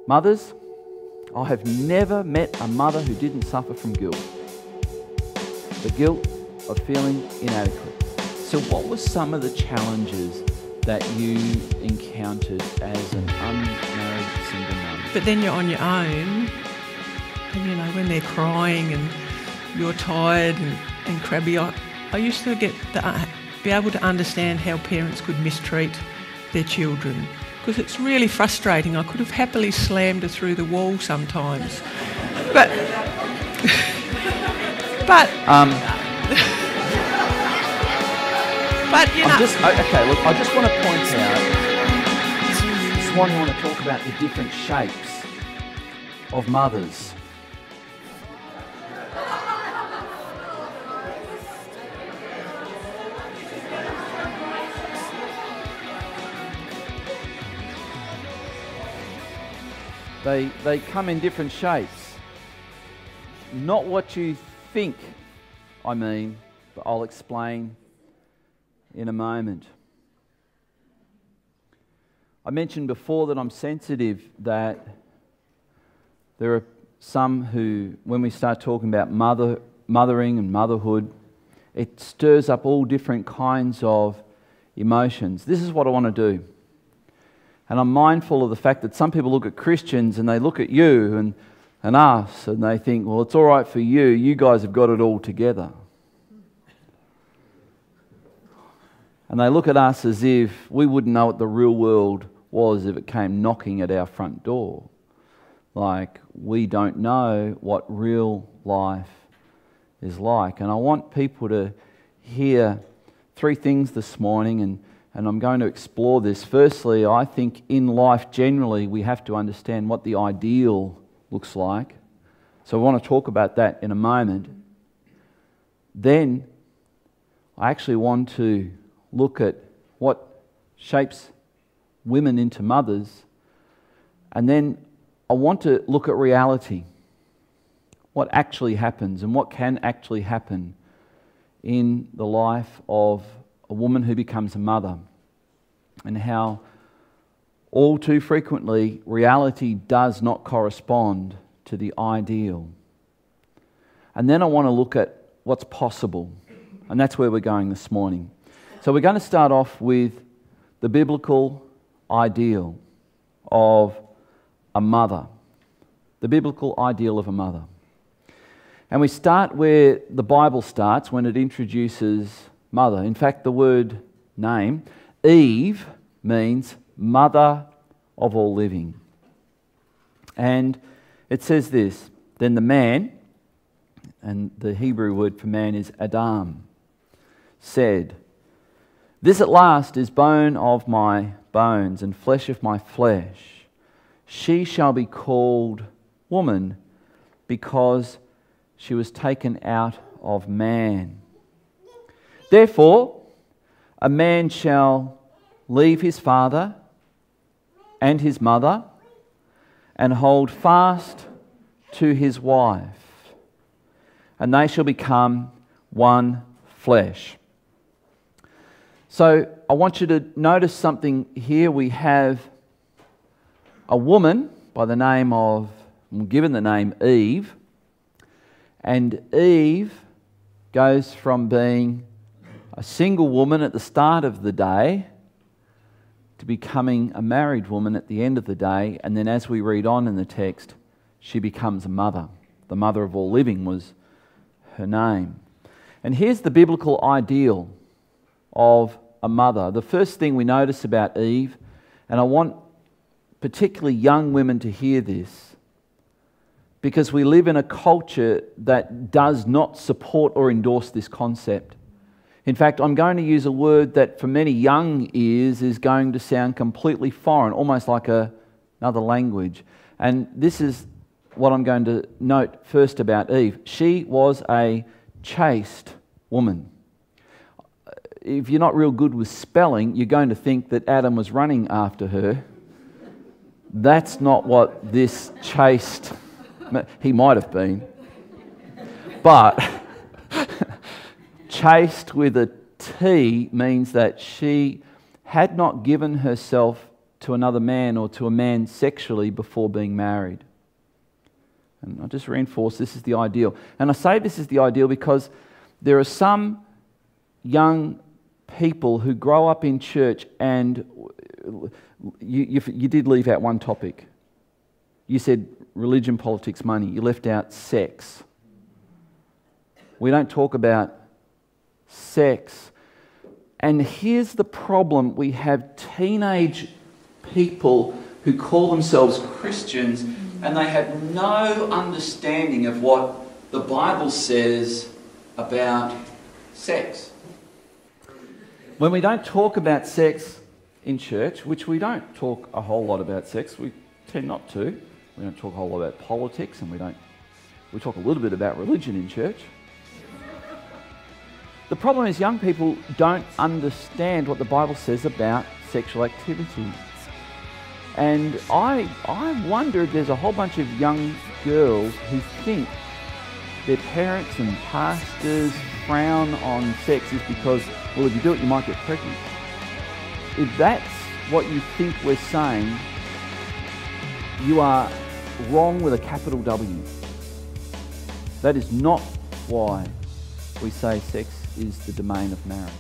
Mothers, I have never met a mother who didn't suffer from guilt. The guilt of feeling inadequate. So what were some of the challenges that you encountered as an unmarried single mum? But then you're on your own, and you know, when they're crying and you're tired and crabby, I used to be able to understand how parents could mistreat their children, because it's really frustrating. I could have happily slammed her through the wall sometimes. But you know... I just want to point out, this one I want to talk about the different shapes of mothers. They come in different shapes. Not what you think, I mean, but I'll explain in a moment. I mentioned before that I'm sensitive that there are some who, when we start talking about mothering and motherhood, it stirs up all different kinds of emotions. This is what I want to do. And I'm mindful of the fact that some people look at Christians and they look at you and us and they think, well, it's all right for you. You guys have got it all together. And they look at us as if we wouldn't know what the real world was if it came knocking at our front door. Like, we don't know what real life is like. And I want people to hear three things this morning, and I'm going to explore this. Firstly, I think in life generally we have to understand what the ideal looks like. So I want to talk about that in a moment. Then I actually want to look at what shapes women into mothers. And then I want to look at reality. What actually happens and what can actually happen in the life of a woman who becomes a mother, and how all too frequently reality does not correspond to the ideal. And then I want to look at what's possible, and that's where we're going this morning. So we're going to start off with the biblical ideal of a mother. The biblical ideal of a mother. And we start where the Bible starts when it introduces mother. In fact, the word name, Eve, means mother of all living. And it says this, then the man, and the Hebrew word for man is Adam, said, this at last is bone of my bones and flesh of my flesh. She shall be called woman because she was taken out of man. Therefore, a man shall leave his father and his mother and hold fast to his wife, and they shall become one flesh. So I want you to notice something here. We have a woman by the name of, given the name Eve, and Eve goes from being a single woman at the start of the day to becoming a married woman at the end of the day, and then as we read on in the text, she becomes a mother. The mother of all living was her name. And here's the biblical ideal of a mother. The first thing we notice about Eve, and I want particularly young women to hear this, because we live in a culture that does not support or endorse this concept. In fact, I'm going to use a word that for many young ears is going to sound completely foreign, almost like another language. And this is what I'm going to note first about Eve. She was a chaste woman. If you're not real good with spelling, you're going to think that Adam was running after her. That's not what this chaste... He might have been. But chaste with a T means that she had not given herself to another man or to a man sexually before being married. And I just reinforce this is the ideal. And I say this is the ideal because there are some young people who grow up in church, and you did leave out one topic. You said religion, politics, money. You left out sex. We don't talk about sex. And here's the problem. We have teenage people who call themselves Christians, and they have no understanding of what the Bible says about sex. When we don't talk about sex in church, which we don't talk a whole lot about sex, we tend not to. We don't talk a whole lot about politics, and we talk a little bit about religion in church. The problem is young people don't understand what the Bible says about sexual activity. And I wonder if there's a whole bunch of young girls who think their parents and pastors frown on sex is because, well, if you do it, you might get pregnant. If that's what you think we're saying, you are wrong with a capital W. That is not why we say sex is the domain of marriage.